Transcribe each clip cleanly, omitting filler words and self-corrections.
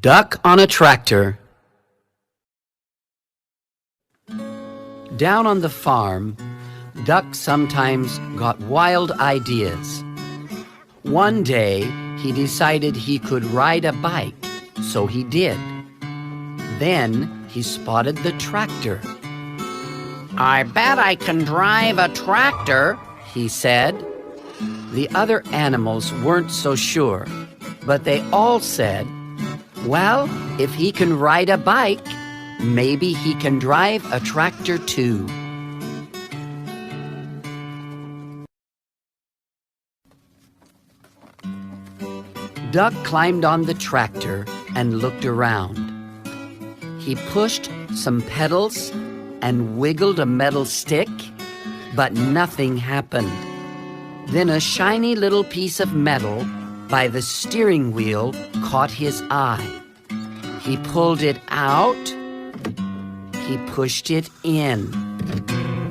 Duck on a tractor. Down on the farm, Duck sometimes got wild ideas. One day, he decided he could ride a bike, so he did. Then he spotted the tractor. "I bet I can drive a tractor," he said. The other animals weren't so sure, but they all said, "Well, if he can ride a bike, maybe he can drive a tractor too." Duck climbed on the tractor and looked around. He pushed some pedals and wiggled a metal stick, but nothing happened. Then a shiny little piece of metal by the steering wheel caught his eye. He pulled it out. He pushed it in.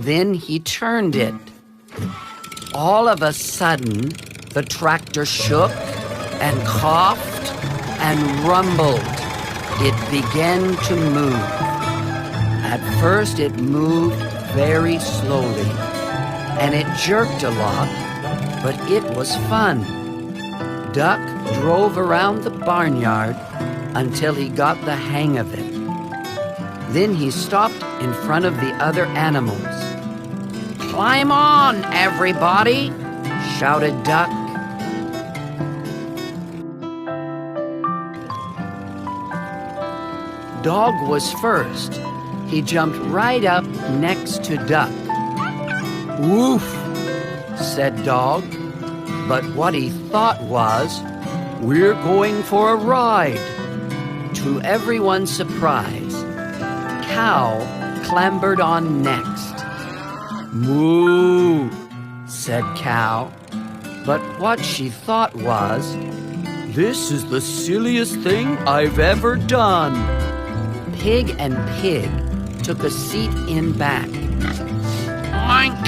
Then he turned it. All of a sudden, the tractor shook and coughed and rumbled. It began to move. At first, it moved very slowly, and it jerked a lot, but it was fun. Duck drove around the barnyard until he got the hang of it. Then he stopped in front of the other animals. "Climb on, everybody!" shouted Duck. Dog was first. He jumped right up next to Duck. "Woof," said Dog. But what he thought was, "We're going for a ride." To everyone's surprise, Cow clambered on next. "Moo," said Cow. But what she thought was, "This is the silliest thing I've ever done." Pig and Pig took a seat in back. "Oink,"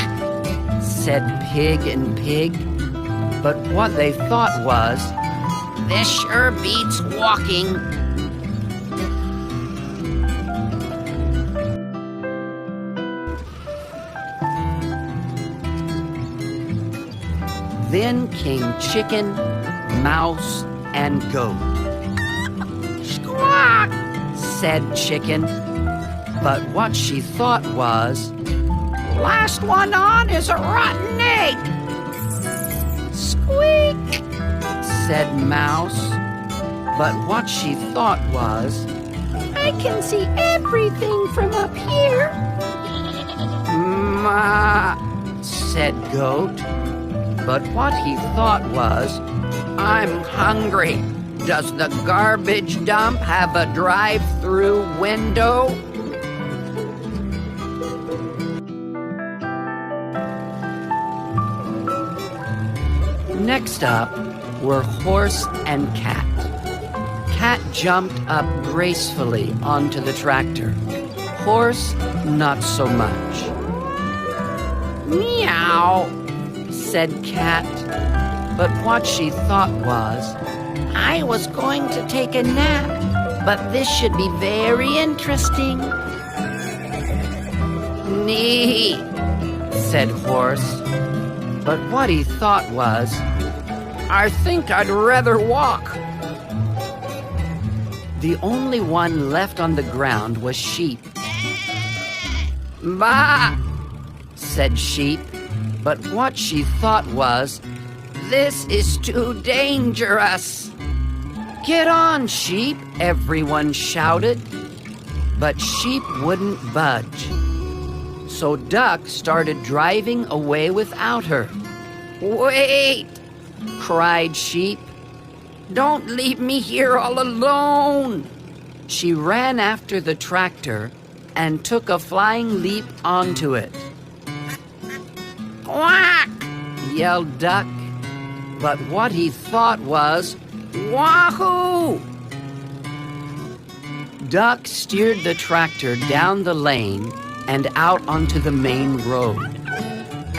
said Pig and Pig. But what they thought was, "This sure beats walking." Then came Chicken, Mouse, and Goat. "Squawk," said Chicken. But what she thought was, "Last one on is a rotten egg." "Squeak," said Mouse. But what she thought was, "I can see everything from up here." "Ma," said Goat. But what he thought was, "I'm hungry. Does the garbage dump have a drive-through window?" Next up were Horse and Cat. Cat jumped up gracefully onto the tractor. Horse, not so much. "Meow," said Cat. But what she thought was, "I was going to take a nap, but this should be very interesting." "Nee," said Horse. But what he thought was, "I think I'd rather walk." The only one left on the ground was Sheep. "Bah," said Sheep. But what she thought was, "This is too dangerous." "Get on, Sheep," everyone shouted. But Sheep wouldn't budge. So Duck started driving away without her. "Wait," cried Sheep. "Don't leave me here all alone." She ran after the tractor and took a flying leap onto it. "Quack!" yelled Duck. But what he thought was, "Wahoo!" Duck steered the tractor down the lane and out onto the main road.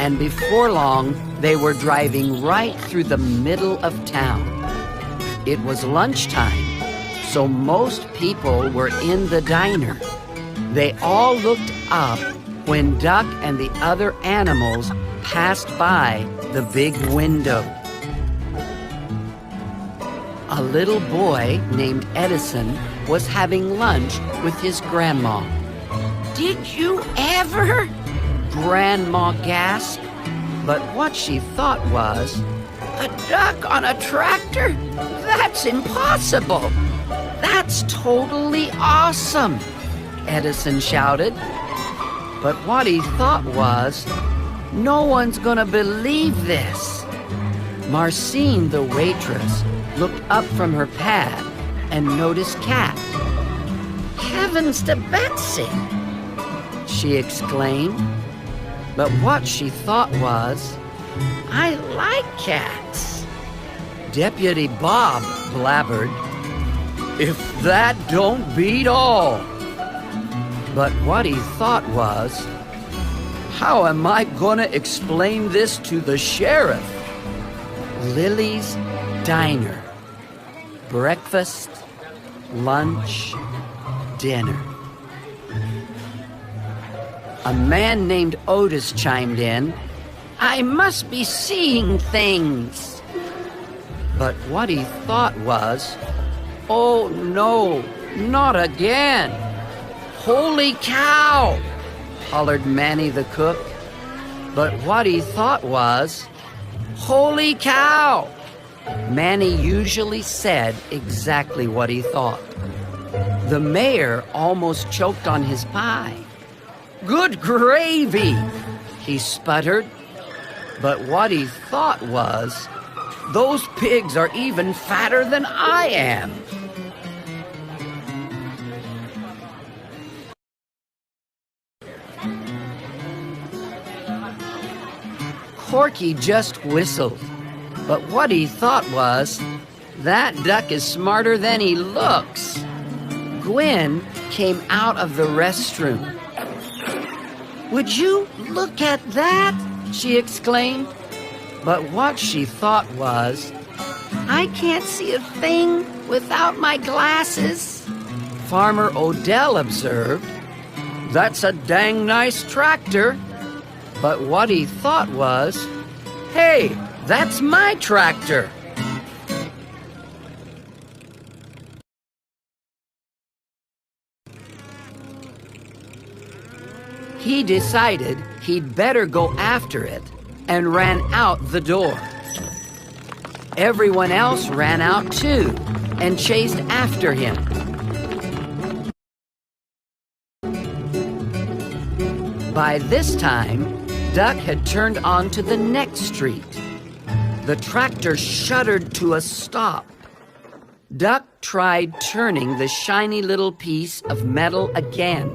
And before long, they were driving right through the middle of town. It was lunchtime, so so most people were in the diner. They all looked up when Duck and the other animals passed by the big window. A little boy named Edison was having lunch with his grandma. "Did you ever?" Grandma gasped. But what she thought was, "A duck on a tractor? That's impossible!" "That's totally awesome!" Edison shouted. But what he thought was, "No one's gonna believe this." Marcine, the waitress, looked up from her pad and noticed Cat. "Heavens to Betsy!" she exclaimed. But what she thought was, "I like cats." Deputy Bob blabbered, "If that don't beat all." But what he thought was, "How am I gonna explain this to the sheriff?" Lily's Diner. Breakfast, lunch, dinner. A man named Otis chimed in, "I must be seeing things." But what he thought was, "Oh no, not again." "Holy cow!" hollered Manny the cook. But what he thought was, "Holy cow!" Manny usually said exactly what he thought. The mayor almost choked on his pie. "Good gravy!" he sputtered. But what he thought was, "Those pigs are even fatter than I am." Corky just whistled. But what he thought was, "That duck is smarter than he looks." Gwen came out of the restroom. "Would you look at that?" she exclaimed. But what she thought was, "I can't see a thing without my glasses." Farmer Odell observed, "That's a dang nice tractor." But what he thought was, "Hey, that's my tractor." He decided he'd better go after it and ran out the door. Everyone else ran out too and chased after him. By this time, Duck had turned onto the next street. The tractor shuddered to a stop. Duck tried turning the shiny little piece of metal again.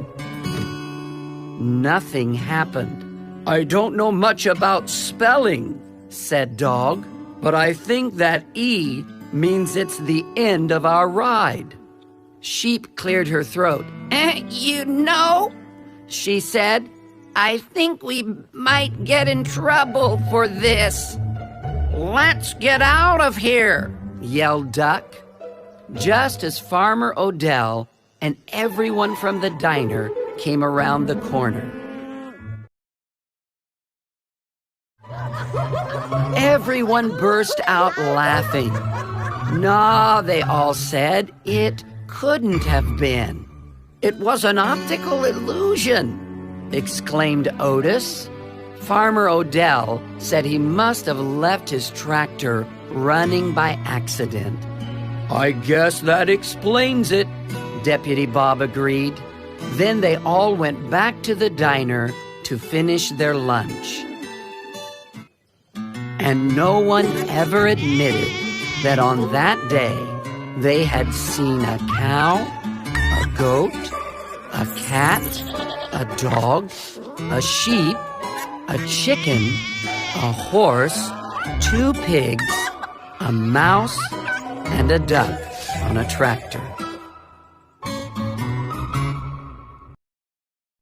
Nothing happened. "I don't know much about spelling," said Dog, "but I think that E means it's the end of our ride." Sheep cleared her throat. You know," she said, "I think we might get in trouble for this." "Let's get out of here," yelled Duck. Just as Farmer Odell and everyone from the diner came around the corner. Everyone burst out laughing. "Nah," they all said, "it couldn't have been." "It was an optical illusion," exclaimed Otis. Farmer Odell said he must have left his tractor running by accident. "I guess that explains it," Deputy Bob agreed. Then they all went back to the diner to finish their lunch. And no one ever admitted that on that day they had seen a cow, a goat, a cat, a dog, a sheep, a chicken, a horse, 2 pigs, a mouse, and a duck on a tractor.